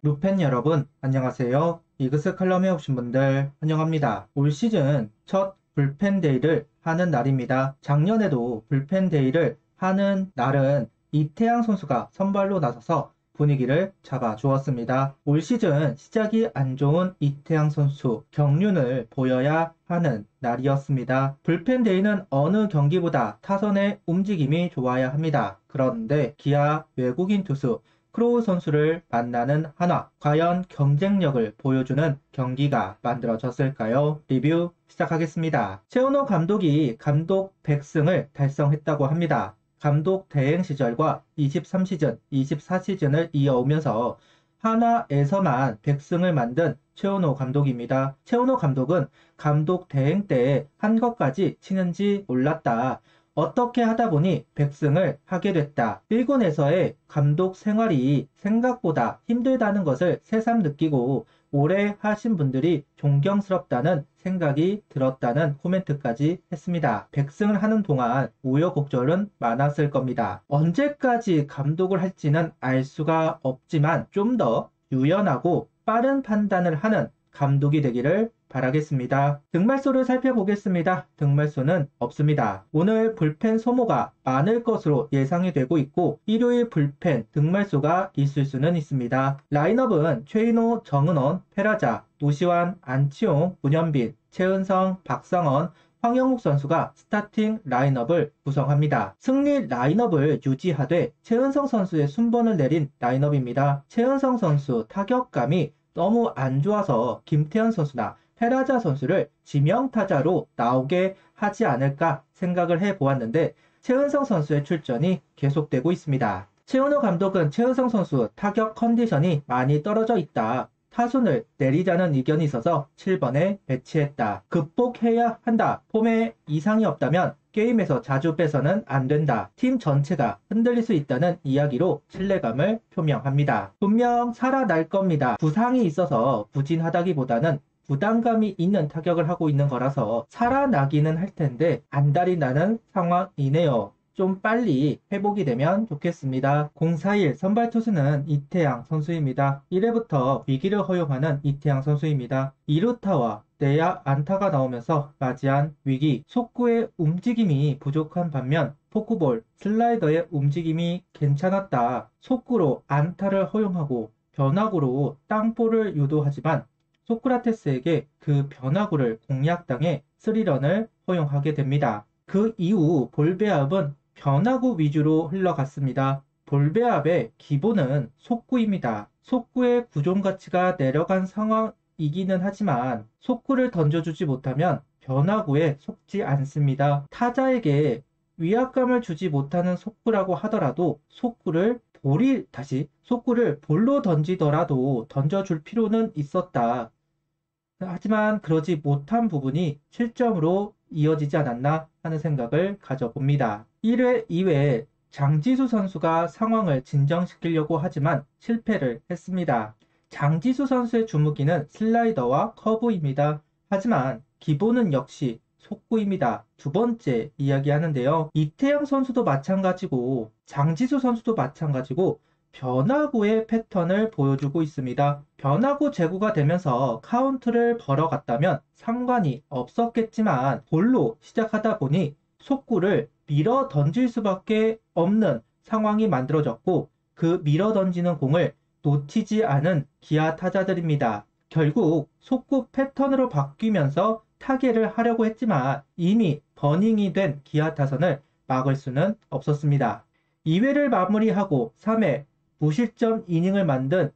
루펜 여러분, 안녕하세요. 이그스 칼럼에 오신 분들 환영합니다. 올 시즌 첫 불펜 데이를 하는 날입니다. 작년에도 불펜 데이를 하는 날은 이태양 선수가 선발로 나서서 분위기를 잡아주었습니다. 올 시즌 시작이 안 좋은 이태양 선수 경륜을 보여야 하는 날이었습니다. 불펜 데이는 어느 경기보다 타선의 움직임이 좋아야 합니다. 그런데 기아 외국인 투수 크로우 선수를 만나는 한화, 과연 경쟁력을 보여주는 경기가 만들어졌을까요? 리뷰 시작하겠습니다. 최은호 감독이 감독 100승을 달성했다고 합니다. 감독 대행 시절과 23시즌, 24시즌을 이어오면서 한화에서만 100승을 만든 최은호 감독입니다. 최은호 감독은 감독 대행 때 한 것까지 치는지 몰랐다. 어떻게 하다 보니 100승을 하게 됐다. 1군에서의 감독 생활이 생각보다 힘들다는 것을 새삼 느끼고 오래 하신 분들이 존경스럽다는 생각이 들었다는 코멘트까지 했습니다. 100승을 하는 동안 우여곡절은 많았을 겁니다. 언제까지 감독을 할지는 알 수가 없지만 좀 더 유연하고 빠른 판단을 하는 감독이 되기를 바라겠습니다. 득말소를 살펴보겠습니다. 득말소는 없습니다. 오늘 불펜 소모가 많을 것으로 예상이 되고 있고 일요일 불펜 득말소가 있을 수는 있습니다. 라인업은 최인호, 정은원, 페라자, 노시환, 안치홍, 문현빈, 최은성, 박상원, 황영욱 선수가 스타팅 라인업을 구성합니다. 승리 라인업을 유지하되 최은성 선수의 순번을 내린 라인업입니다. 최은성 선수 타격감이 너무 안 좋아서 김태현 선수나 페라자 선수를 지명타자로 나오게 하지 않을까 생각을 해보았는데 최은성 선수의 출전이 계속되고 있습니다. 최은호 감독은 최은성 선수 타격 컨디션이 많이 떨어져 있다. 타순을 내리자는 의견이 있어서 7번에 배치했다. 극복해야 한다. 폼에 이상이 없다면 게임에서 자주 빼서는 안 된다. 팀 전체가 흔들릴 수 있다는 이야기로 신뢰감을 표명합니다. 분명 살아날 겁니다. 부상이 있어서 부진하다기보다는 부담감이 있는 타격을 하고 있는 거라서 살아나기는 할 텐데 안달이 나는 상황이네요. 좀 빨리 회복이 되면 좋겠습니다. 041 선발 투수는 이태양 선수입니다. 1회부터 위기를 허용하는 이태양 선수입니다. 2루타와 내야 안타가 나오면서 맞이한 위기, 속구의 움직임이 부족한 반면 포크볼, 슬라이더의 움직임이 괜찮았다. 속구로 안타를 허용하고 변화구로 땅볼을 유도하지만 소크라테스에게 그 변화구를 공략당해 3런을 허용하게 됩니다. 그 이후 볼배압은 변화구 위주로 흘러갔습니다. 볼배압의 기본은 속구입니다. 속구의 구종 가치가 내려간 상황이기는 하지만 속구를 던져주지 못하면 변화구에 속지 않습니다. 타자에게 위압감을 주지 못하는 속구라고 하더라도 속구를 볼로 던지더라도 던져줄 필요는 있었다. 하지만 그러지 못한 부분이 실점으로 이어지지 않았나 하는 생각을 가져봅니다. 1회, 2회 장지수 선수가 상황을 진정시키려고 하지만 실패를 했습니다. 장지수 선수의 주무기는 슬라이더와 커브입니다. 하지만 기본은 역시 속구입니다. 두 번째 이야기하는데요. 이태영 선수도 마찬가지고 장지수 선수도 마찬가지고 변화구의 패턴을 보여주고 있습니다. 변화구 제구가 되면서 카운트를 벌어갔다면 상관이 없었겠지만 볼로 시작하다 보니 속구를 밀어 던질 수밖에 없는 상황이 만들어졌고 그 밀어 던지는 공을 놓치지 않은 기아 타자들입니다. 결국 속구 패턴으로 바뀌면서 타계를 하려고 했지만 이미 버닝이 된 기아 타선을 막을 수는 없었습니다. 2회를 마무리하고 3회 무실점 이닝을 만든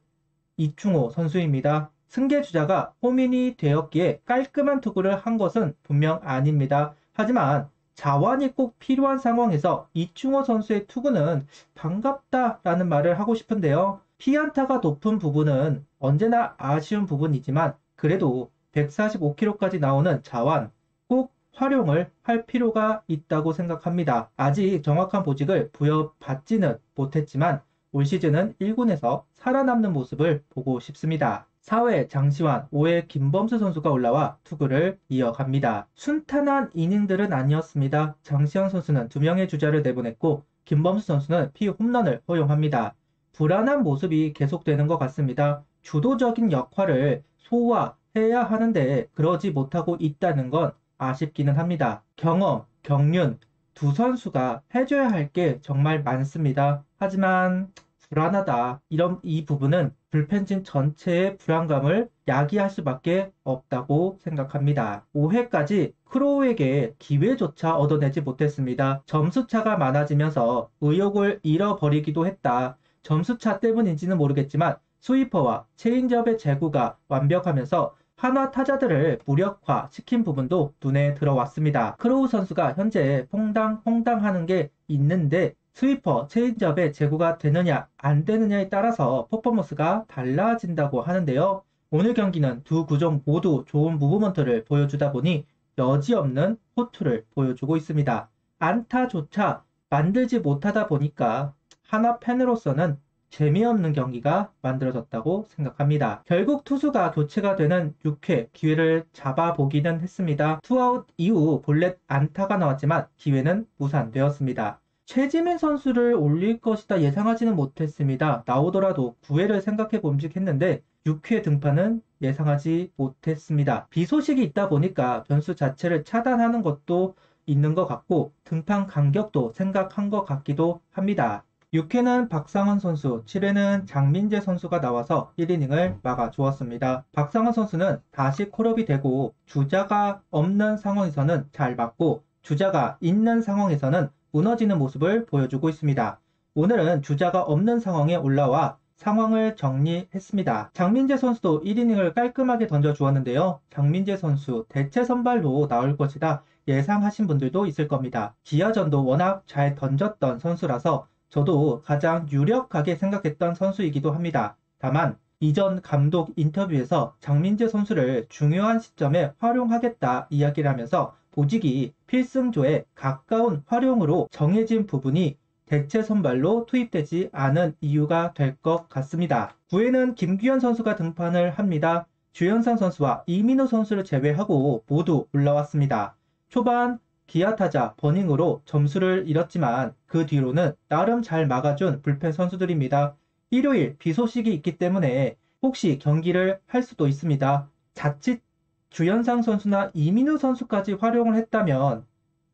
이충호 선수입니다. 승계주자가 홈인이 되었기에 깔끔한 투구를 한 것은 분명 아닙니다. 하지만 자완이 꼭 필요한 상황에서 이충호 선수의 투구는 반갑다라는 말을 하고 싶은데요. 피안타가 높은 부분은 언제나 아쉬운 부분이지만 그래도 145km까지 나오는 자완 꼭 활용을 할 필요가 있다고 생각합니다. 아직 정확한 보직을 부여받지는 못했지만 올 시즌은 1군에서 살아남는 모습을 보고 싶습니다. 4회 장시환, 5회 김범수 선수가 올라와 투구를 이어갑니다. 순탄한 이닝들은 아니었습니다. 장시환 선수는 2명의 주자를 내보냈고 김범수 선수는 피홈런을 허용합니다. 불안한 모습이 계속되는 것 같습니다. 주도적인 역할을 소화해야 하는데 그러지 못하고 있다는 건 아쉽기는 합니다. 경험, 경륜 두 선수가 해줘야 할 게 정말 많습니다. 하지만 불안하다. 이 부분은 불펜진 전체의 불안감을 야기할 수밖에 없다고 생각합니다. 5회까지 크로우에게 기회조차 얻어내지 못했습니다. 점수차가 많아지면서 의욕을 잃어버리기도 했다. 점수차 때문인지는 모르겠지만 스위퍼와 체인지업의 제구가 완벽하면서 한화 타자들을 무력화시킨 부분도 눈에 들어왔습니다. 크로우 선수가 현재 퐁당퐁당하는 게 있는데 스위퍼, 체인지업의 제구가 되느냐 안 되느냐에 따라서 퍼포먼스가 달라진다고 하는데요. 오늘 경기는 두 구종 모두 좋은 무브먼트를 보여주다 보니 여지없는 호투를 보여주고 있습니다. 안타조차 만들지 못하다 보니까 하나 팬으로서는 재미없는 경기가 만들어졌다고 생각합니다. 결국 투수가 교체가 되는 6회 기회를 잡아보기는 했습니다. 투아웃 이후 볼넷 안타가 나왔지만 기회는 무산되었습니다. 최지민 선수를 올릴 것이다 예상하지는 못했습니다. 나오더라도 9회를 생각해 봄직했는데 6회 등판은 예상하지 못했습니다. 비 소식이 있다 보니까 변수 자체를 차단하는 것도 있는 것 같고 등판 간격도 생각한 것 같기도 합니다. 6회는 박상원 선수, 7회는 장민재 선수가 나와서 1이닝을 막아주었습니다. 박상원 선수는 다시 콜업이 되고 주자가 없는 상황에서는 잘 맞고 주자가 있는 상황에서는 무너지는 모습을 보여주고 있습니다. 오늘은 주자가 없는 상황에 올라와 상황을 정리했습니다. 장민재 선수도 1이닝을 깔끔하게 던져주었는데요. 장민재 선수 대체 선발로 나올 것이다 예상하신 분들도 있을 겁니다. 기아전도 워낙 잘 던졌던 선수라서 저도 가장 유력하게 생각했던 선수이기도 합니다. 다만 이전 감독 인터뷰에서 장민재 선수를 중요한 시점에 활용하겠다 이야기를 하면서 보직이 필승조에 가까운 활용으로 정해진 부분이 대체 선발로 투입되지 않은 이유가 될 것 같습니다. 9회는 김규현 선수가 등판을 합니다. 주현상 선수와 이민호 선수를 제외하고 모두 올라왔습니다. 초반 기아 타자 버닝으로 점수를 잃었지만 그 뒤로는 나름 잘 막아준 불펜 선수들입니다. 일요일 비 소식이 있기 때문에 혹시 경기를 할 수도 있습니다. 자칫 주현상 선수나 이민우 선수까지 활용을 했다면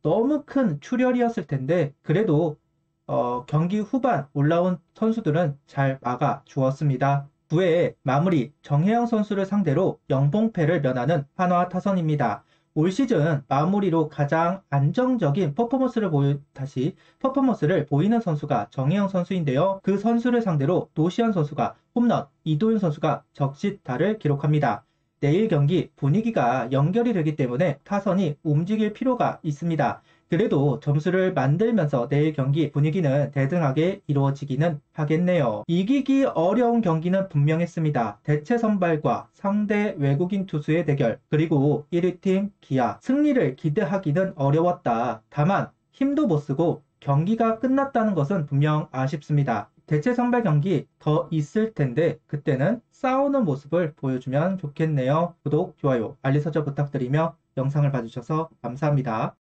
너무 큰 출혈이었을 텐데 그래도 경기 후반 올라온 선수들은 잘 막아 주었습니다. 9회 마무리 정혜영 선수를 상대로 영봉패를 면하는 한화 타선입니다. 올 시즌 마무리로 가장 안정적인 퍼포먼스를 보이는 선수가 정혜영 선수인데요. 그 선수를 상대로 노시안 선수가 홈런, 이도윤 선수가 적시타를 기록합니다. 내일 경기 분위기가 연결이 되기 때문에 타선이 움직일 필요가 있습니다. 그래도 점수를 만들면서 내일 경기 분위기는 대등하게 이루어지기는 하겠네요. 이기기 어려운 경기는 분명했습니다. 대체 선발과 상대 외국인 투수의 대결, 그리고 1위팀 기아 승리를 기대하기는 어려웠다. 다만 힘도 못 쓰고 경기가 끝났다는 것은 분명 아쉽습니다. 대체 선발 경기 더 있을 텐데 그때는 싸우는 모습을 보여주면 좋겠네요. 구독, 좋아요, 알림 설정 부탁드리며 영상을 봐주셔서 감사합니다.